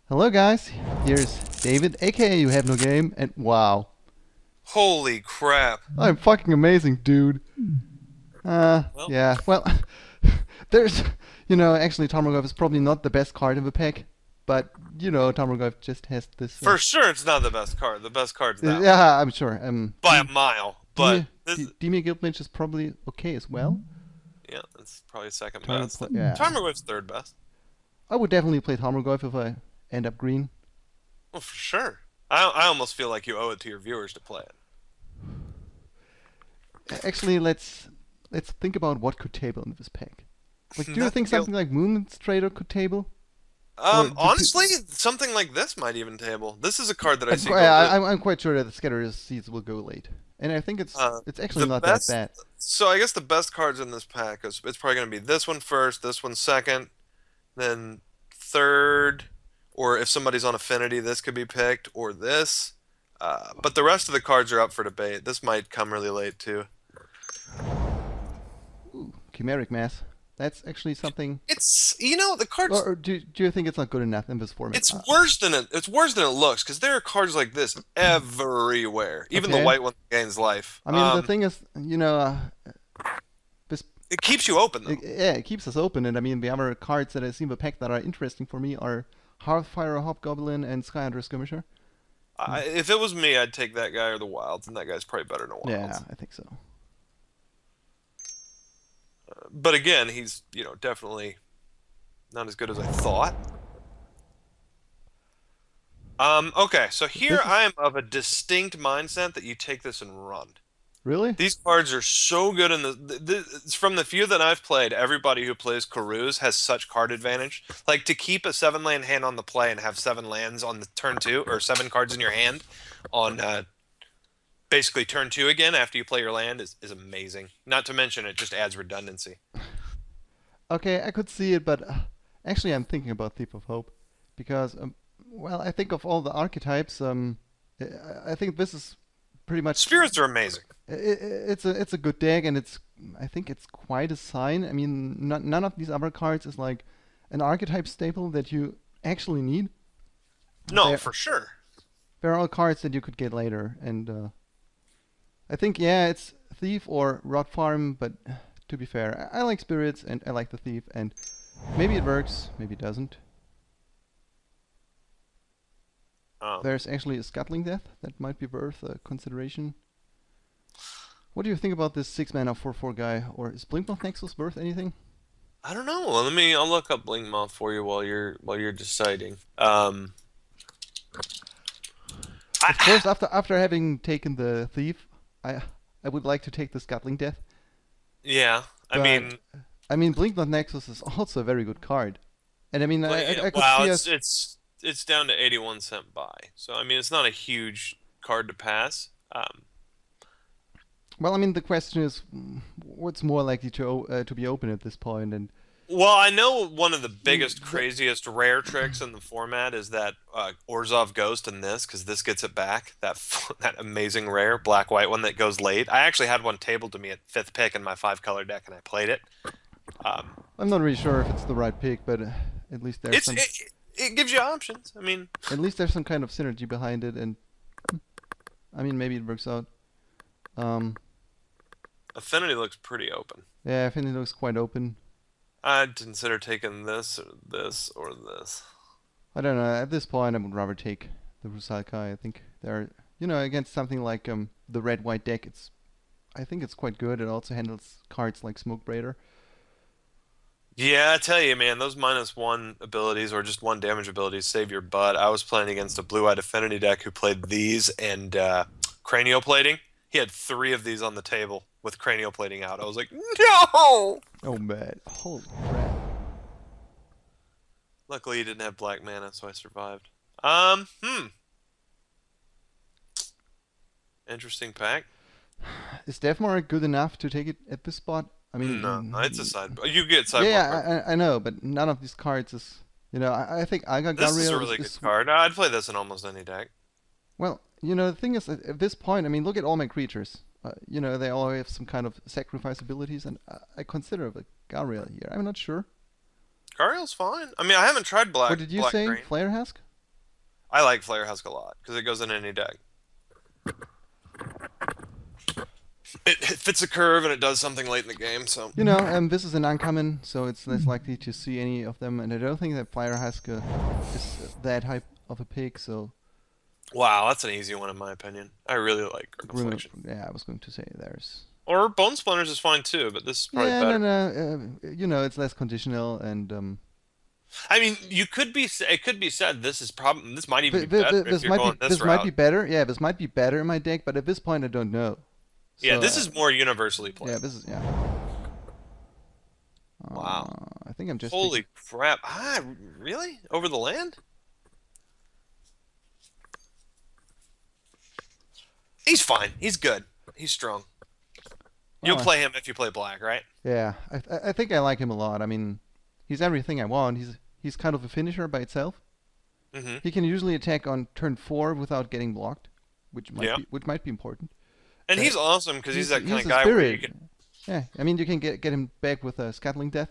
Hello guys, here's David, aka You Have No Game, and wow, Holy crap. I'm fucking amazing, dude. Well, Yeah, well, there's, actually Tarmogoyf is probably not the best card in the pack, but, Tarmogoyf just has this, for sure it's not the best card. The best card's that one. yeah, I'm sure, By a mile. But this Demir Guildmage is probably okay as well. yeah, it's probably second Target best. play, yeah. Tarmogoyf's third best. I would definitely play Tarmogoyf if I end up green. Well, for sure. I almost feel like you owe it to your viewers to play it. Actually, let's think about what could table in this pack. Like, do you think Nothing else. something like Moonstrader could table? Or do, Honestly, something like this might even table. This is a card that I I'm, see qui- go really. I'm quite sure that the Scatter Seeds will go late, and I think it's actually The not that best. bad. So I guess the best cards in this pack is it's probably going to be this one first, this one second, then third, or if somebody's on Affinity, this could be picked, or this. But the rest of the cards are up for debate. This might come really late too. Ooh, Chimeric Mass. That's actually something. It's the cards. Or do you think it's not good enough in this format? It's worse than it. It's worse than it looks because there are cards like this everywhere. Even the Okay. white one gains life. I mean, the thing is, this It keeps you open though. yeah, it keeps us open, and I mean, the other cards that I see in the pack that are interesting for me are Hearthfire Hobgoblin and Skyhunter Skirmisher. If it was me, I'd take that guy or the Wilds, and that guy's probably better than Yeah, Wilds. I think so. But again, he's definitely not as good as I thought. Okay, so here This is I am of a distinct mindset that you take this and run. really These cards are so good in from the few that I've played, everybody who plays Karuz has such card advantage. Like to keep a 7 land hand on the play and have 7 lands on the turn two, or 7 cards in your hand on basically turn two again after you play your land is amazing. Not to mention it just adds redundancy. okay. I could see it, but actually, I'm thinking about Thief of Hope because, well, I think of all the archetypes, I think this is pretty much Spirits are amazing. it's a good deck, and I think it's quite a sign. I mean, none of these other cards is like an archetype staple that you actually need. No, They're for sure. they're all cards that you could get later, and I think yeah, it's Thief or Rot Farm, but to be fair, I like spirits and I like the Thief, and maybe it works, maybe it doesn't. Um, There's actually a Scuttling Death that might be worth consideration. What do you think about this 6 mana 4/4 guy? Or is Blinkmoth Nexus worth anything? I don't know. I'll look up Blinkmouth for you while you're deciding. Of course, I, after having taken the Thief, I I would like to take the Scuttling Death. yeah. I But mean, I mean, Blinkmoth Nexus is also a very good card, and I mean, I could wow, see it's us. it's down to 81 cent buy. So I mean, it's not a huge card to pass. Well, I mean, the question is, what's more likely to be open at this point? And Well, I know one of the mm, biggest, the, craziest rare tricks in the format is that Orzhov Ghost in this, because this gets it back. That that amazing rare black white one that goes late. I actually had one tabled to me at fifth pick in my 5 color deck, and I played it. Um, I'm not really sure if it's the right pick, but at least there's it's some it gives you options. I mean, at least there's some kind of synergy behind it, and I mean, maybe it works out. Um, Affinity looks pretty open. yeah, I think it looks quite open. I'd consider taking this or this or this. I don't know. At this point, I would rather take the Rusalka. I think they're, against something like the red-white deck. I think it's quite good. It also handles cards like Smoke Braider. Yeah, I tell you, man, those -1 abilities or just one damage abilities save your butt. I was playing against a blue-eyed affinity deck who played these and cranial plating. He had 3 of these on the table with cranial plating out. I was like, no! Oh man, holy crap! Luckily, he didn't have black mana, so I survived. Interesting pack. Is Deathmar good enough to take it at this spot? I No, it's a mean, sideboard. You get yeah, sideboard card. yeah, I know, but none of these cards is, I think Aga This is a Gariel really good is card. I'd play this in almost any deck. well, the thing is, at this point, I mean, look at all my creatures. They all have some kind of sacrifice abilities, and I consider the Gariel here. I'm not sure. Gariel's fine. I mean, I haven't tried What black did you black say? green. Flare Husk? I like Flare Husk a lot because it goes in any deck. It fits a curve and it does something late in the game. So You know, this is an uncommon, so it's less likely to see any of them, and I don't think that Flyer Husk is that hype of a pick, so... wow, that's an easy one in my opinion. I really like Grim Affliction. Yeah, I was going to say there's... Or Bone Splinters is fine too, but this is probably better. No, you know, it's less conditional, and... I mean, it could be said this might even be better if you're going this route. This might be better, yeah, this might be better in my deck, but at this point I don't know. So, yeah, this is more universally played. Yeah, this is, yeah. Wow. I think I'm just... Holy crap. Ah, really? Over the land? He's fine. He's good. He's strong. You'll play him if you play black, right? Yeah, I think I like him a lot. I mean, he's everything I want. He's kind of a finisher by itself. Mm-hmm. He can usually attack on turn 4 without getting blocked, which might be important. And he's awesome because he's that kind of guy spirit. where you can... Yeah, I mean, you can get him back with a Scattling Death.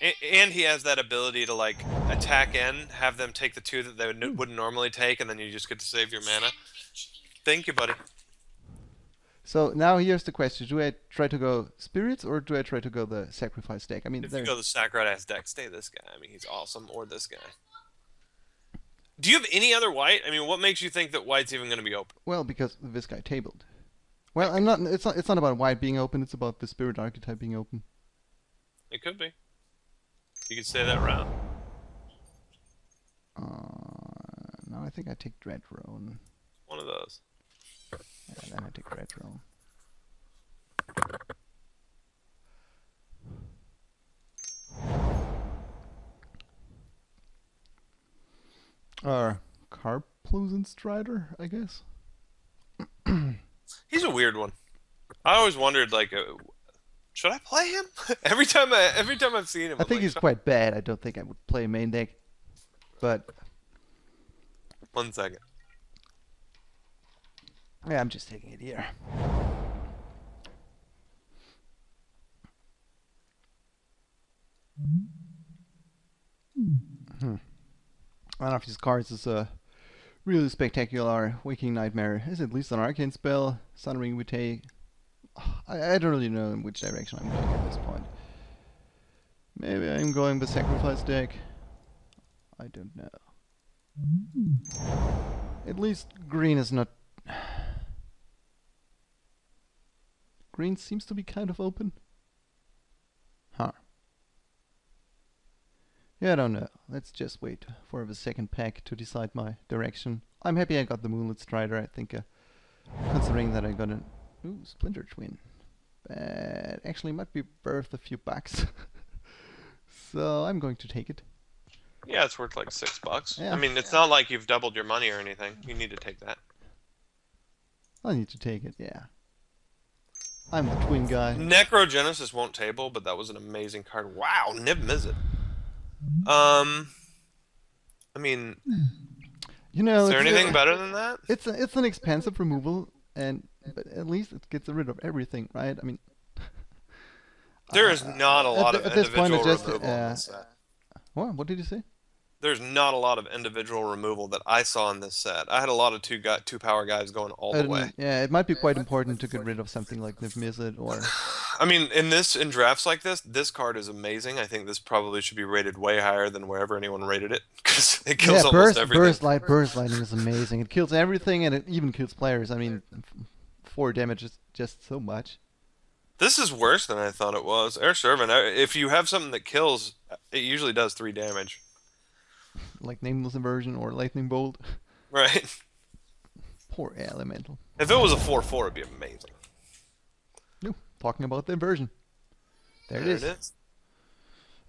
And he has that ability to, like, attack in, have them take the 2 that they wouldn't normally take, and then you just get to save your mana. Thank you, buddy. So now here's the question. Do I try to go Spirits, or do I try to go the Sacrifice deck? I mean, if you go the Saccharite-ass deck, stay this guy. I mean, he's awesome. Or this guy. Do you have any other white? I mean, what makes you think that white's even going to be open? Well, because this guy tabled. Well, I'm not. It's not about white being open. It's about the Spirit archetype being open. It could be. You could say that route. No, I think I take Dread Drone. One of those. Yeah, then I take Dread Drone. Carplusen Strider, I guess. He's a weird one. I always wondered, like, should I play him? every time I've seen him, I think he's quite bad. I don't think I would play main deck. But 1 second. Yeah, I'm just taking it here. One of these cards is a really spectacular Waking Nightmare. Is at least an arcane spell. Sunring Vitae. I don't really know in which direction I'm going at this point. Maybe I'm going with Sacrifice deck. I don't know. At least green is not... Green seems to be kind of open. Huh. Yeah, I don't know. Let's just wait for the second pack to decide my direction. I'm happy I got the Moonlit Strider. I think, considering that I got an... Ooh, Splinter Twin. But actually might be worth a few bucks. So I'm going to take it. Yeah, it's worth like $6. Yeah. I mean, it's not like you've doubled your money or anything. You need to take that. I need to take it, yeah. I'm the twin guy. Necrogenesis won't table, but that was an amazing card. Wow, Nib Mizzet. I mean, you know, is there anything better than that? It's an expensive removal, but at least it gets rid of everything, right? I mean, there is not a lot of individual removal in this set. What did you say? There's not a lot of individual removal that I saw in this set. I had a lot of two power guys going all the way. Yeah, it might be quite important to get rid of something like Nib Mizzet or... I mean, in drafts like this card is amazing. I think this probably should be rated way higher than wherever anyone rated it, because it kills almost everything. Burst Lightning is amazing. It kills everything, and it even kills players. I mean, 4 damage is just so much. This is worse than I thought it was. Air Servant, if you have something that kills, it usually does 3 damage. Like Nameless Inversion or Lightning Bolt. Right. Poor Elemental. If it was a 4/4, it'd be amazing. No, talking about the inversion. There it is.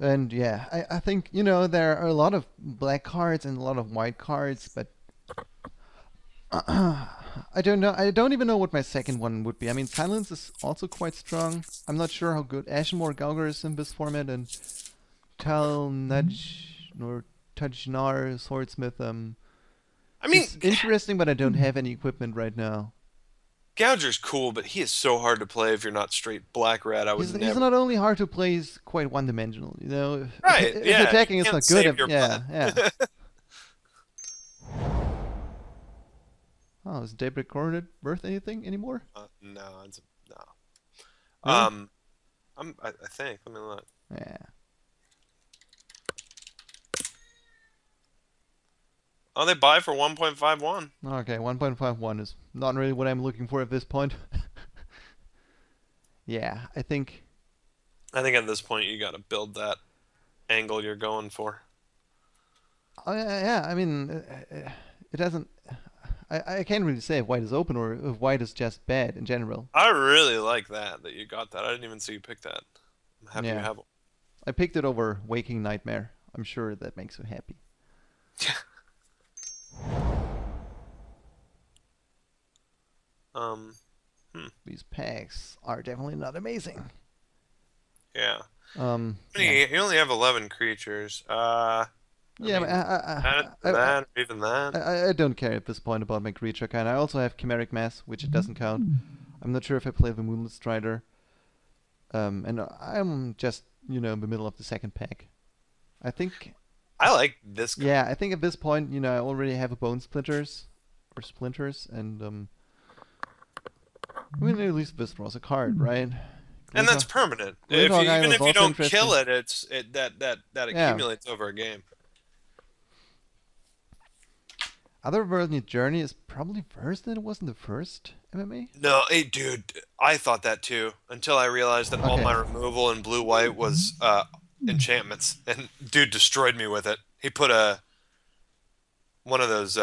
And yeah, I think, you know, there are a lot of black cards and a lot of white cards, but I don't know. I don't even know what my second one would be. I mean, Silence is also quite strong. I'm not sure how good Ashenmore Gauger is in this format, and Tal Nudge or Tajnar Swordsmith. I mean, it's interesting, but I don't have any equipment right now. Gouger's cool, but he is so hard to play if you're not straight black-red. He's not only hard to play, he's quite one-dimensional, you know? Right, if attacking is not good, yeah. Oh, is Daybreak Coronet worth anything anymore? No, it's no. Really? I think. Let me look. Yeah. Oh, they buy for 1.51. Okay, 1.51 is not really what I'm looking for at this point. Yeah, I think. I think at this point you got to build that angle you're going for. Oh, yeah, I mean, it doesn't. I can't really say if white is open or if white is just bad in general. I really like that you got that. I didn't even see you pick that. I'm happy you Yeah, have it. I picked it over Waking Nightmare. I'm sure that makes you happy. um, These packs are definitely not amazing. yeah. Yeah. You only have 11 creatures. I Yeah, mean, add it to that, or even that. I don't care at this point about my creature kind. I also have Chimeric Mass, which it doesn't count. I'm not sure if I play the Moonlit Strider. And I'm just, in the middle of the second pack. I think, I like this guy. yeah, I think at this point, I already have a Bone Splinters, and I mean, at least this draws a card, right? And that's Glinthawk, permanent. Glinthawk Isle Even is if you also don't interesting. kill it, that Yeah. accumulates over a game. Otherworldly Journey is probably worse than it was in the first MMA. No, hey, dude, I thought that too until I realized that all Okay. my removal in blue-white was enchantments, and dude destroyed me with it. He put one of those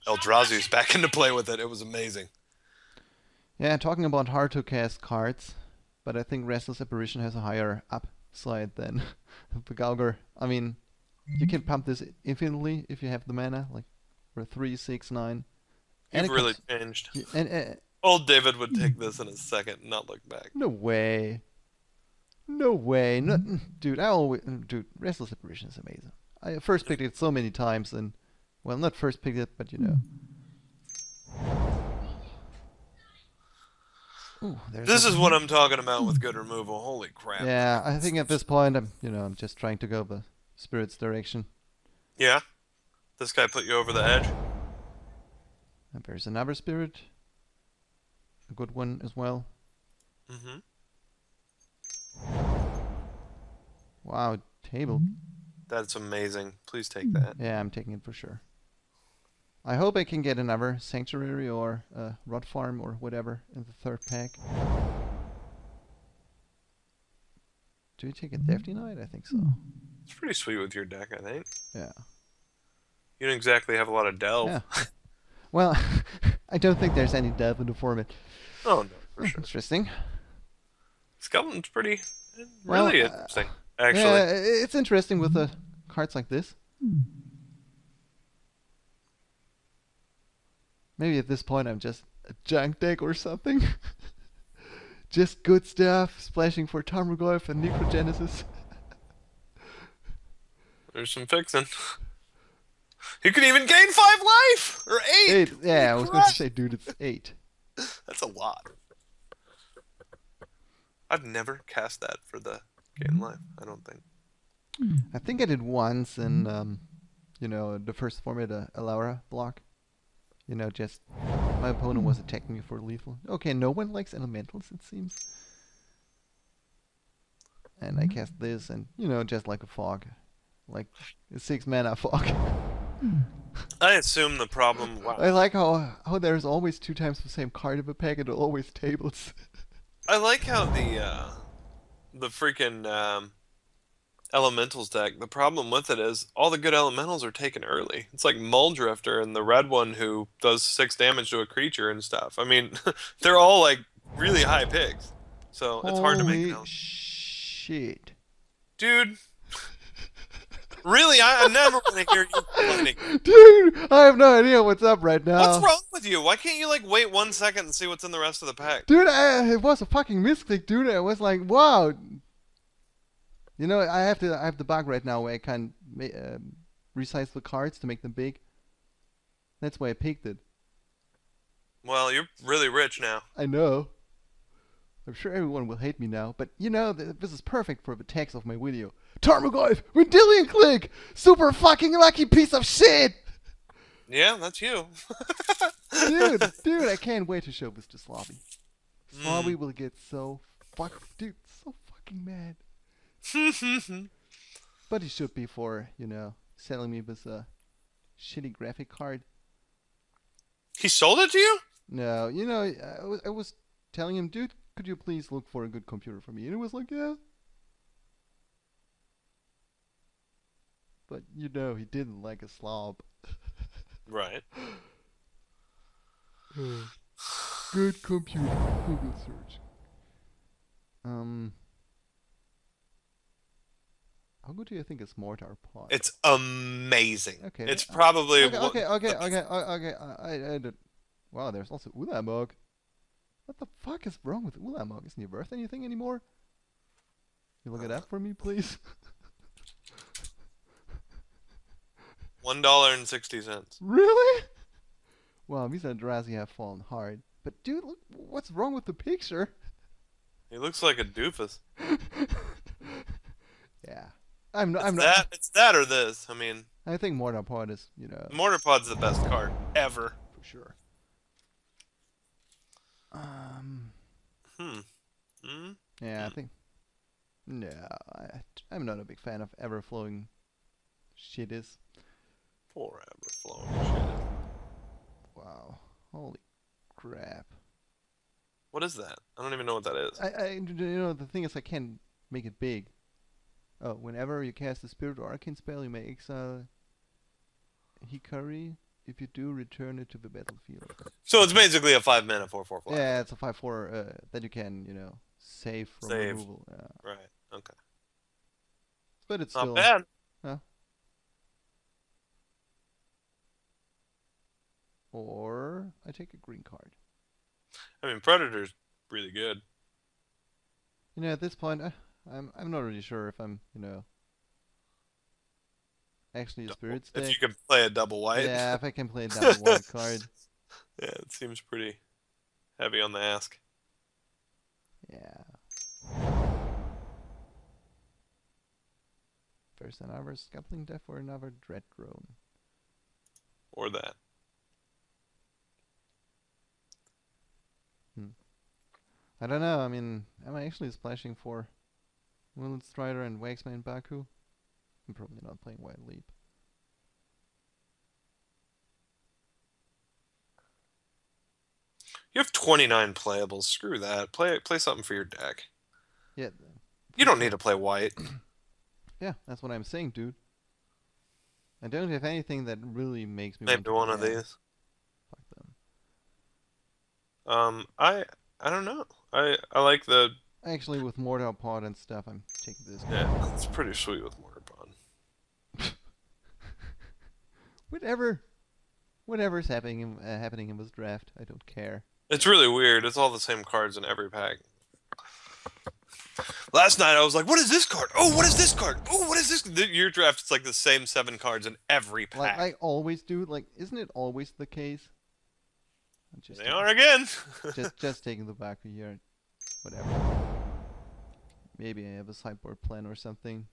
Eldrazi's back into play with it. It was amazing. Yeah, talking about hard to cast cards, but I think Restless Apparition has a higher upside than the Galgar. I mean, you can pump this infinitely if you have the mana, like for 3, 6, 9. And You've it really comes, changed. and Old David would take this in a second and not look back. no way. No way. No, dude, Restless Apparition is amazing. I first picked it so many times and, well, not first picked it, but Ooh, This is what I'm talking about with good removal. Holy crap. Yeah, I think at this point I'm just trying to go the Spirit's direction. Yeah? This guy put you over the edge? And there's another Spirit. A good one as well. Mm-hmm. Wow, table. That's amazing. Please take that. Yeah, I'm taking it for sure. I hope I can get another Sanctuary or Rod Farm or whatever in the third pack. Do you take a Deathly Knight? I think so. It's pretty sweet with your deck, I think. Yeah. You don't exactly have a lot of delve. Yeah. Well, I don't think there's any depth in the format. Oh, no, for sure. Interesting. Skeleton's pretty... Well, really interesting, actually. Yeah, it's interesting with the cards like this. Maybe at this point I'm just a junk deck or something. Just good stuff, splashing for Tarmogoyf and Necrogenesis. There's some fixing. You can even gain 5 life! Or 8! 8, yeah, I was going to say, dude, it's 8. That's a lot. I've never cast that for the gain life, I don't think. I think I did once in, the first format, a Laura block. Just my opponent was attacking me for lethal. Okay, no one likes elementals, it seems. And I cast this, and just like a fog, like a 6 mana fog. I assume the problem. Wow. I like how there's always 2 times the same card in the pack, and always tables. I like how the freaking elementals deck. The problem with it is all the good elementals are taken early. It's like Muldrifter and the red one who does 6 damage to a creature and stuff. I mean, they're all like really high picks, so it's hard to make it. Holy shit, dude! Really, I never want to hear you complaining. Dude, I have no idea what's up right now. What's wrong with you? Why can't you like wait 1 second and see what's in the rest of the pack? Dude, it was a fucking misclick, dude. I was like, wow. I have the bug right now where I can resize the cards to make them big. That's why I picked it. Well, you're really rich now. I know. I'm sure everyone will hate me now, but this is perfect for the text of my video. Tarmogoyf, Vendilion Clique, super fucking lucky piece of shit. Yeah, that's you. Dude, I can't wait to show this to Slobby. Mm. Slobby will get so so fucking mad. But he should be for, selling me this shitty graphic card. He sold it to you? No, I was telling him, dude, could you please look for a good computer for me? And he was like, yeah. But he didn't like a slob. Right. Good computer. Google search. How good do you think is Mortar Pod? It's amazing. Okay. It's probably Okay. I did. Wow, there's also Ulamog. What the fuck is wrong with Ulamog? Isn't he worth anything anymore? You look it up for me, please. $1.60. Really? Wow, these Eldrazi have fallen hard. But dude, look, what's wrong with the picture? He looks like a doofus. Yeah. I'm not. It's that or this. I mean, I think Mortar Pod is, Mortar Pod's the best card ever. for sure. Yeah, I think. No, I'm not a big fan of ever-flowing shitties. Forever flowing shit. Wow. Holy crap. What is that? I don't even know what that is. The thing is, I can't make it big. Oh, whenever you cast a Spirit or Arcane spell, you may exile Hikari. If you do, return it to the battlefield. So it's basically a 5-mana 4/4 flyer. Yeah, it's a 5/4 that you can, save from removal. Yeah. Right. Okay. But it's Not still bad. Huh? Or I take a green card. I mean, Predator's really good. At this point, I'm not really sure if I'm, actually a Spirit If deck. you can play a double white. Yeah, if I can play a double white card. Yeah, it seems pretty heavy on the ask. Yeah. First another Scuffling Death or another Dread Drone. Or that. I don't know. I mean, am I actually splashing for Willet Strider and Waxman Baku? I'm probably not playing Wild Leap. You have 29 playables. Screw that. Play something for your deck. Yeah. You don't need to play white. Yeah, that's what I'm saying, dude. I don't have anything that really makes me Maybe want one of these. Fuck them. I don't know. I like the. Actually, with Mortar Pod and stuff, I'm taking this. Yeah, it's pretty sweet with Mortar Pod. Whatever's happening in this draft, I don't care. It's really weird. It's all the same cards in every pack. Last night I was like, "What is this card? Oh, what is this card? Oh, what is this?" Your draft is like the same 7 cards in every pack. Like I always do. Like, isn't it always the case? They are again. just taking the back of here. Whatever. Maybe I have a sideboard plan or something.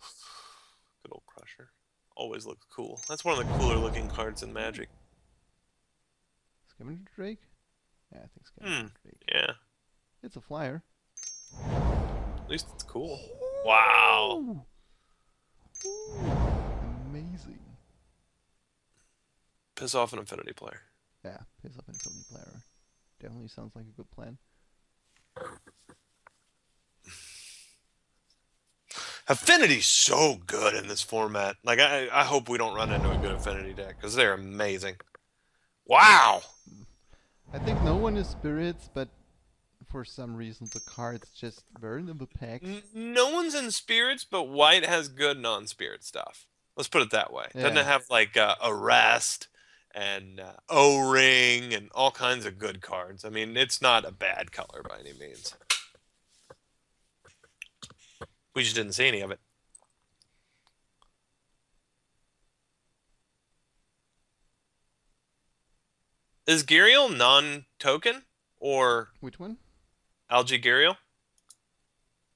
Good old Crusher. Always looks cool. That's one of the cooler looking cards in Magic. Scavenger Drake? Yeah, I think Scavenger Drake. Yeah. It's a flyer. At least it's cool. Wow. Amazing. Piss off an Affinity player. Yeah, piss off an Affinity player. Definitely sounds like a good plan. Affinity's so good in this format. Like, I hope we don't run into a good Affinity deck, because they're amazing. Wow! I think no one is Spirits, but for some reason the cards just burn in the packs. No one's in Spirits, but White has good non-Spirit stuff. Let's put it that way. Yeah. Doesn't it have, like, Arrest and O-Ring and all kinds of good cards? I mean, it's not a bad color by any means. We just didn't see any of it. Is Giriel non-token or Which one? Algae Giriel?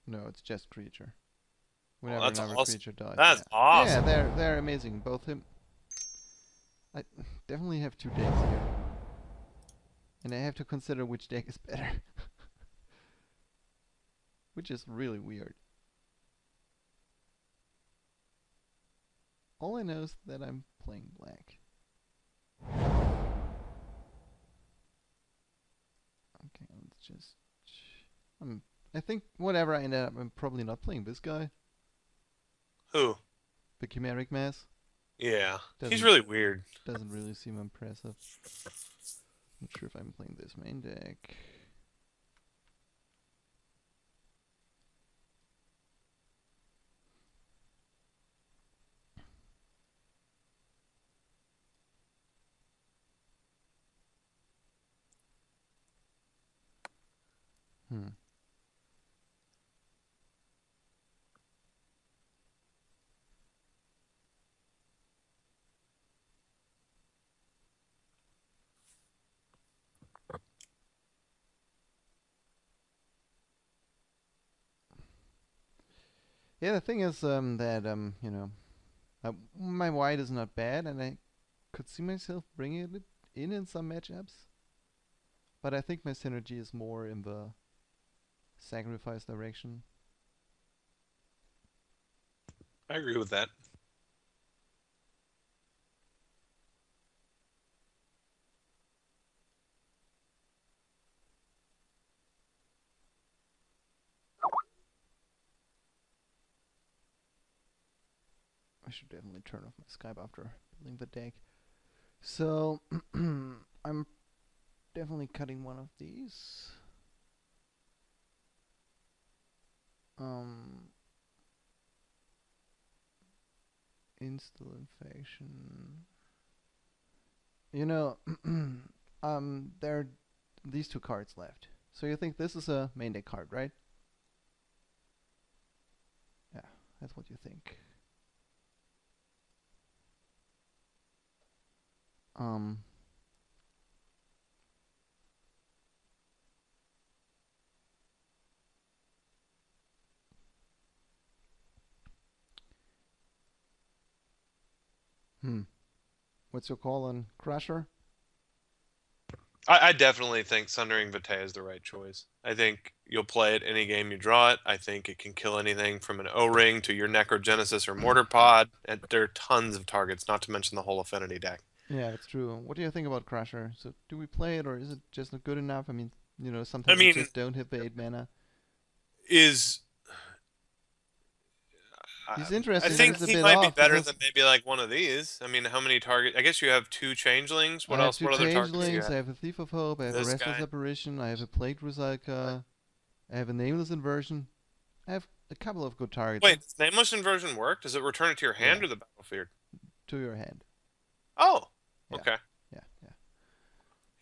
No, it's just creature. Well, Whenever that's another awesome. creature dies. That's yeah. awesome. Yeah, they're amazing. Both him. I definitely have two decks here. And I have to consider which deck is better. Which is really weird. All I know is that I'm playing black. Okay, let's just... I think whatever I end up, I'm probably not playing this guy. Who? The Chimeric Mass. Yeah. He's Doesn't really weird. doesn't really seem impressive. Not sure if I'm playing this main deck. Hmm. Yeah, the thing is that you know, my white is not bad, and I could see myself bringing it in some matchups. But I think my synergy is more in the sacrifice direction. I agree with that. I should definitely turn off my Skype after building the deck. So I'm definitely cutting one of these. Install infection. You know, there are these two cards left. So you think this is a main deck card, right? Yeah, that's what you think. Um, What's your call on Crusher? I definitely think Sundering Vitae is the right choice. I think you'll play it any game you draw it. I think it can kill anything from an O-Ring to your Necrogenesis or Mortar Pod. And there are tons of targets, not to mention the whole Affinity deck. Yeah, that's true. What do you think about Crusher? So do we play it, or is it just not good enough? I mean, you know, I sometimes we mean, just don't hit the 8 mana. is He's I interesting, but think it's a he bit might be off better because than maybe like one of these. I mean, how many targets? I guess you have two changelings. I What have else? two What other targets do you Changelings, I have? have a Thief of Hope, I have a This Restless guy. Apparition, I have a Plague Recycler, I have a Nameless Inversion. I have a couple of good targets. Wait, does Nameless Inversion work? Does it return it to your Yeah, hand or the battlefield? to your hand. Oh, Yeah, okay. yeah, yeah.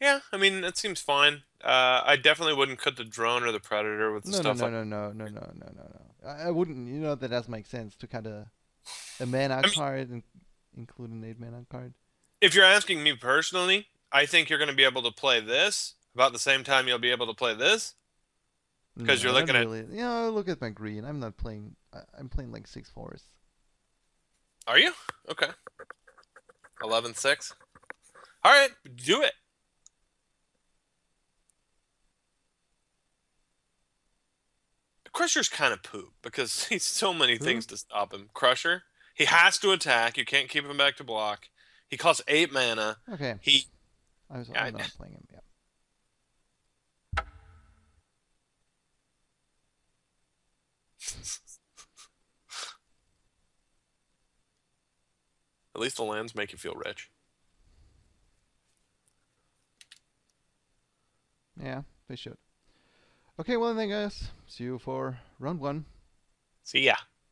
Yeah, I mean, that seems fine. I definitely wouldn't cut the drone or the predator with the No, no, stuff no, like. no, no, no, no, no, no, no. I wouldn't. You know that does make sense to kind of a mana I mean, card and include an 8 mana card. if you're asking me personally, I think you're going to be able to play this about the same time you'll be able to play this because you're No, not looking at. really. You know, look at my green. I'm not playing. I'm playing like 6 forests. Are you? Okay. 11-6. All right, do it. Crusher's kind of poop because he's so many Who? things to stop him. Crusher, he has to attack. You can't keep him back to block. He costs 8 mana. Okay, He, I'm not playing him. Yeah. at least the lands make you feel rich. Yeah, they should. Okay, well then, guys. See you for round 1. See ya.